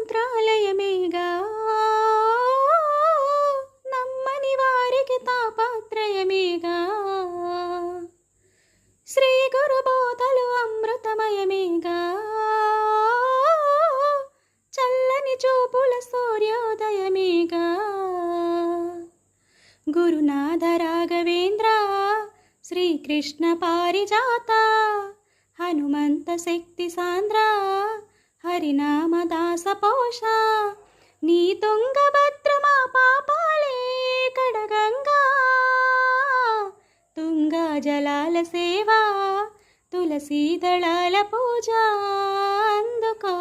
మంత్రాలయమేగా నమ్మని వారికి తాపత్రయమేగా శ్రీ గురు బోధలు అమృతమయమేగా చల్లని చూపుల సూర్యోదయమేగా గురునాథ రాఘవేంద్ర శ్రీకృష్ణ పారిజాత హనుమంత శక్తి సాంద్ర హరినామదాస పోష నీ తుంగభద్ర మా పాపాలే కడగంగా తుంగా జలాల సేవ తులసీ దళాల పూజ అందుకో